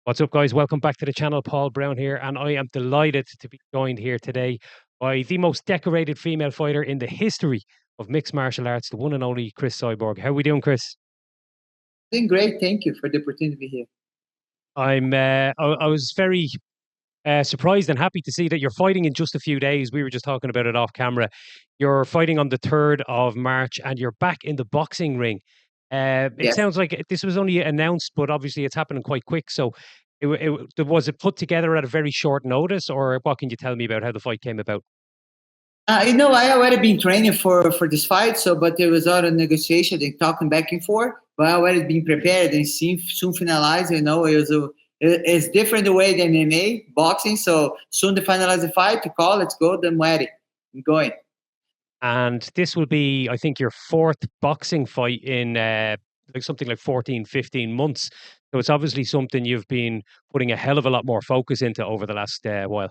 What's up, guys? Welcome back to the channel. Paul Brown here, and I am delighted to be joined here today by the most decorated female fighter in the history of mixed martial arts, the one and only Cris Cyborg. How are we doing, Chris? Doing great. Thank you for the opportunity to be here. I was very surprised and happy to see that you're fighting in just a few days. We were just talking about it off camera. You're fighting on the 3rd of March, and you're back in the boxing ring. It Yes. sounds like this was only announced, but obviously it's happening quite quick. So, was it put together at a very short notice, or what can you tell me about how the fight came about? I already been training for this fight, but there was a lot of negotiation and talking back and forth. But I already been prepared and soon finalize. It's different the way than MMA boxing. So soon to finalize the fight, to call, let's go. Then ready, I'm going. And this will be, I think, your fourth boxing fight in like something like 14, 15 months. So it's obviously something you've been putting a hell of a lot more focus into over the last while.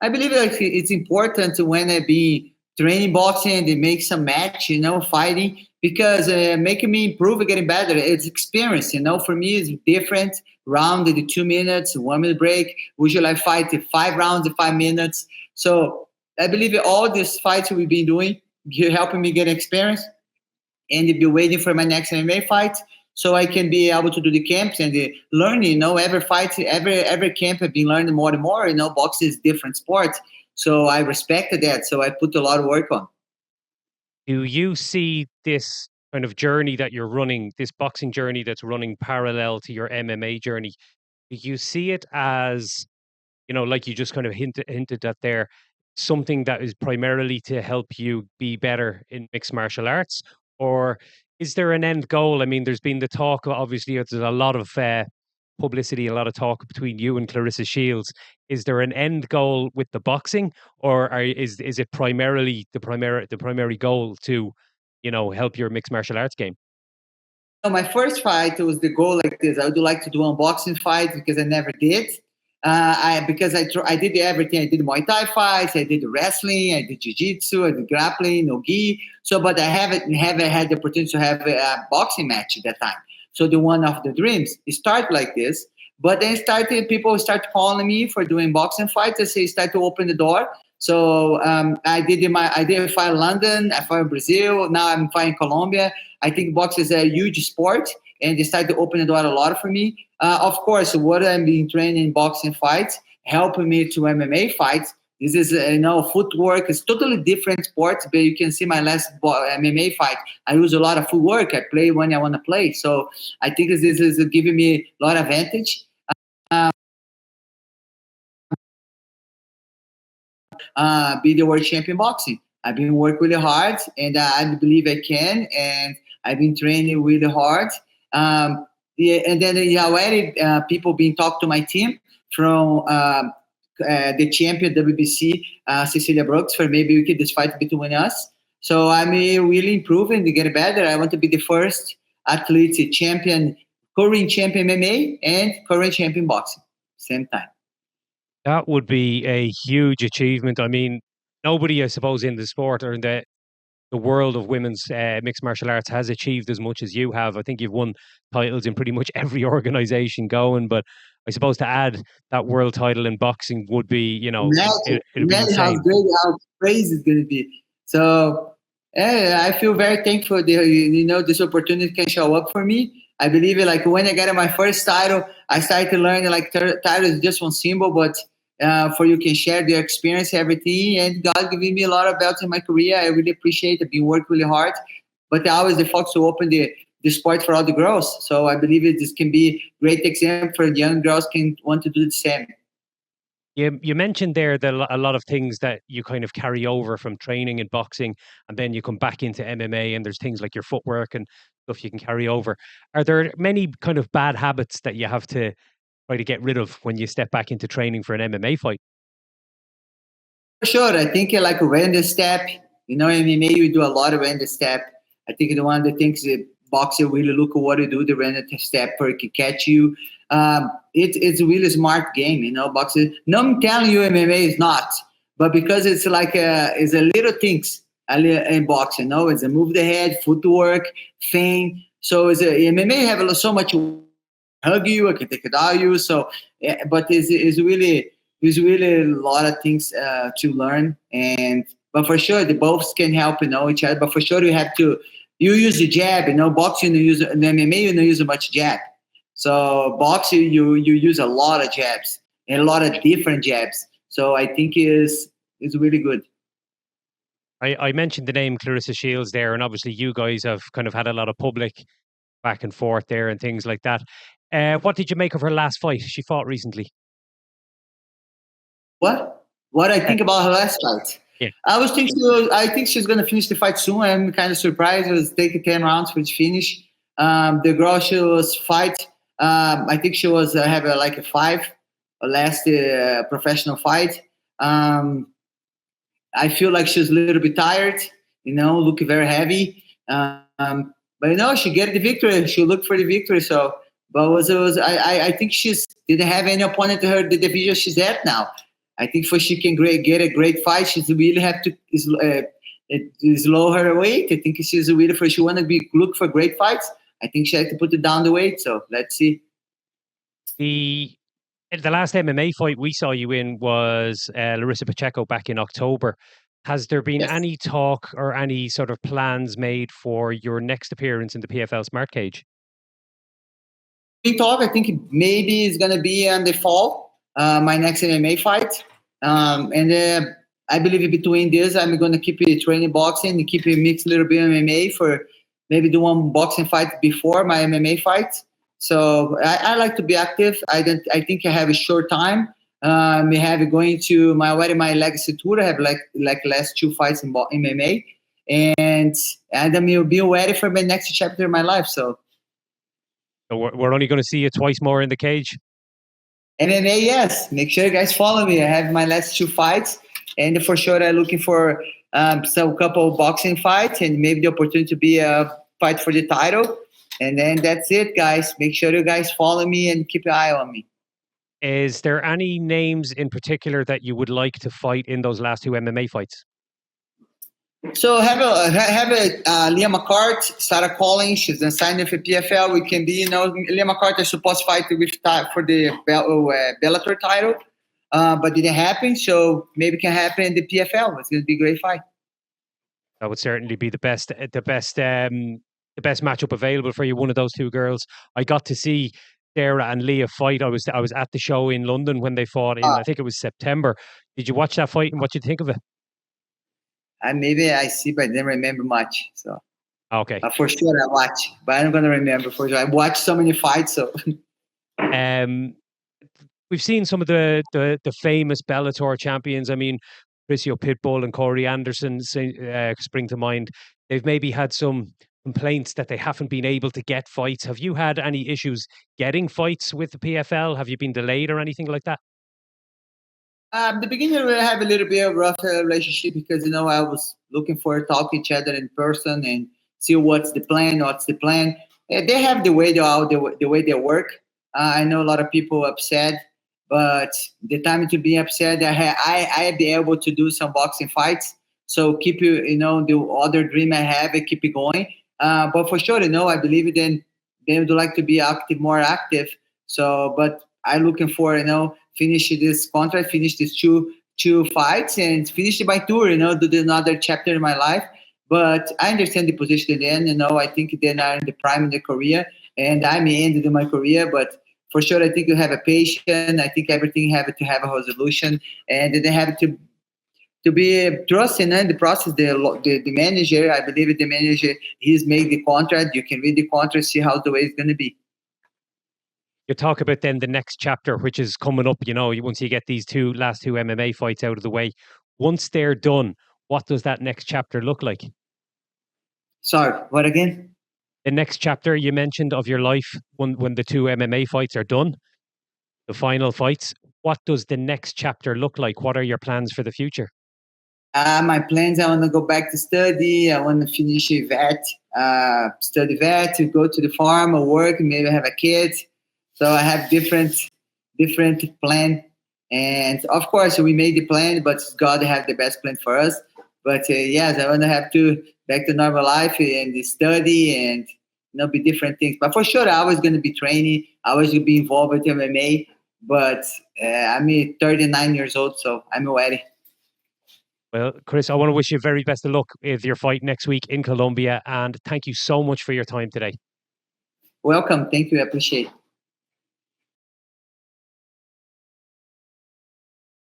I believe like it's important when I be training boxing and they make some match, fighting because making me improve and getting better. It's experience, for me it's different. Round in the 2 minutes, 1 minute break. Usually I fight in 5 rounds in 5 minutes. So I believe all these fights we've been doing, you're helping me get experience and be waiting for my next MMA fight so I can be able to do the camps and the learning, every fight, every camp I've been learning more and more, boxing is different sport. So I respected that. So I put a lot of work on. Do you see this kind of journey that you're running, this boxing journey that's running parallel to your MMA journey? Do you see it as, like you just kind of hinted at there, something that is primarily to help you be better in mixed martial arts? Or is there an end goal? I mean, there's been the talk, obviously, there's a lot of publicity, a lot of talk between you and Clarissa Shields. Is there an end goal with the boxing, or is it primarily the primary goal to, help your mixed martial arts game? So my first fight was the goal like this. I would like to do an unboxing fight because I never did. I did everything. I did Muay Thai fights. I did wrestling. I did jiu-jitsu. I did grappling, no gi. So, but I haven't had the opportunity to have a boxing match at that time. So the one of the dreams it started like this. But then people start calling me for doing boxing fights. I say start to open the door. So I did a fight in London. I fought in Brazil. Now I'm fighting Colombia. I think boxing is a huge sport, and they started to open the door a lot for me. Of course, what I'm being trained in boxing fights, helping me to MMA fights. This is, footwork. It's totally different sports, but you can see my last MMA fight. I use a lot of footwork. I play when I want to play. So I think this is giving me a lot of advantage. Be the world champion boxing. I've been working really hard, and I believe I can. And I've been training really hard. And then already people been talking to my team from the champion WBC, Cecilia Brooks, for maybe we could this fight between us. So I'm really improving to get better. I want to be the first athlete champion, Korean champion MMA and Korean champion boxing, same time. That would be a huge achievement. I mean, nobody, I suppose, in the sport or in the world of women's mixed martial arts has achieved as much as you have. I think you've won titles in pretty much every organization going, but I suppose to add that world title in boxing would be, it'd be Imagine how insane. great, how crazy it's going to be. So I feel very thankful that, this opportunity can show up for me. I believe it, like when I got my first title, I started to learn like title is just one symbol, but for you can share their experience, everything. And God giving me a lot of belts in my career. I really appreciate it. Been working really hard, but always the focus to open the sport for all the girls. So I believe this can be great example for young girls can want to do the same. You mentioned there that a lot of things that you kind of carry over from training in boxing, and then you come back into MMA, and there's things like your footwork and stuff you can carry over. Are there many kind of bad habits that you have to try to get rid of when you step back into training for an MMA fight? For sure, I think like a random step. MMA you do a lot of random step. I think the one of the things that boxer really look at what you do, the random step where it can catch you. It's a really smart game, boxing. No, I'm telling you, MMA is not, but because it's like it's a little things in boxing. It's a move the head, footwork, feint. So it's MMA have so much hug you, I can take it out you. So, yeah, but it's really a lot of things to learn. And but for sure, the both can help each other. But for sure, you use the jab. Boxing you use in MMA you don't use much jab. So boxing you use a lot of jabs and a lot of different jabs. So I think is really good. I mentioned the name Clarissa Shields there, and obviously you guys have kind of had a lot of public back and forth there and things like that. What did you make of her last fight? She fought recently. What I Uh, think about her last fight. yeah. I think she's gonna finish the fight soon. I'm kind of surprised. It was taking 10 rounds for the finish. The girl she was fight. I think she was have like a five last professional fight. I feel like she's a little bit tired. Look very heavy. But she get the victory. She looked for the victory. So, but I think she's didn't have any opponent to her the division she's at now. I think for she can get a great fight, she's really have to slow her weight. I think she's really for she want to be look for great fights. I think she had to put it down the weight. So let's see. The last MMA fight we saw you in was Larissa Pacheco back in October. Has there been Yes. any talk or any sort of plans made for your next appearance in the PFL Smart Cage? We talk. I think maybe it's gonna be in the fall. My next MMA fight, and I believe in between this, I'm gonna keep it training boxing and keep it mix a little bit of MMA for maybe do one boxing fight before my MMA fight. So I like to be active. I think I have a short time. I have going to my legacy tour. I have like last two fights in MMA, and I'm being ready for my next chapter in my life. So. So we're only going to see you twice more in the cage. MMA, yes. Make sure you guys follow me. I have my last two fights, and for sure I'm looking for some couple of boxing fights and maybe the opportunity to be a fight for the title. And then that's it, guys. Make sure you guys follow me and keep an eye on me. Is there any names in particular that you would like to fight in those last two MMA fights? So have a Leah McCart, Sarah Collins. She's done signed for PFL. We can be, Leah McCart is supposed to fight for the Bellator title, but didn't happen. So maybe it can happen in the PFL. It's going to be a great fight. That would certainly be the best matchup available for you. One of those two girls. I got to see Sarah and Leah fight. I was at the show in London when they fought in I think it was September. Did you watch that fight and what did you think of it? Maybe I see, but I didn't remember much. So okay, for sure I watch, but I'm gonna remember for sure. I watched so many fights. So we've seen some of the famous Bellator champions. I mean, Mauricio Pitbull and Corey Anderson spring to mind. They've maybe had some complaints that they haven't been able to get fights. Have you had any issues getting fights with the PFL? Have you been delayed or anything like that? The beginning we have a little bit of rough relationship because I was looking for talk each other in person and see what's the plan. They have the way the way they work. I know a lot of people upset, but the time to be upset, I be able to do some boxing fights. So keep the other dream I have, and keep it going. But for sure, I believe then they would like to be more active. So, but I'm looking for finish this contract, finish these two fights, and finish my tour. Do another chapter in my life. But I understand the position then. I think they're in the prime of their career, and I'm ended in my career. But for sure, I think you have a patience. I think everything have to have a resolution, and they have to be trusting in the process. The manager, I believe the manager, he's made the contract. You can read the contract, see how the way it's going to be. You talk about then the next chapter, which is coming up, once you get these last two MMA fights out of the way. Once they're done, what does that next chapter look like? Sorry, what again? The next chapter you mentioned of your life when the two MMA fights are done, the final fights, what does the next chapter look like? What are your plans for the future? My plans, I want to go back to study. I want to finish a study vet, to go to the farm or work, maybe have a kid. So I have different plan. And of course, we made the plan, but God have the best plan for us. But yes, I want to have to back to normal life and study and be different things. But for sure, I was going to be training. I was going to be involved with MMA. But I'm 39 years old, so I'm ready. Well, Cris, I want to wish you very best of luck with your fight next week in Colombia, and thank you so much for your time today. Welcome. Thank you. I appreciate it.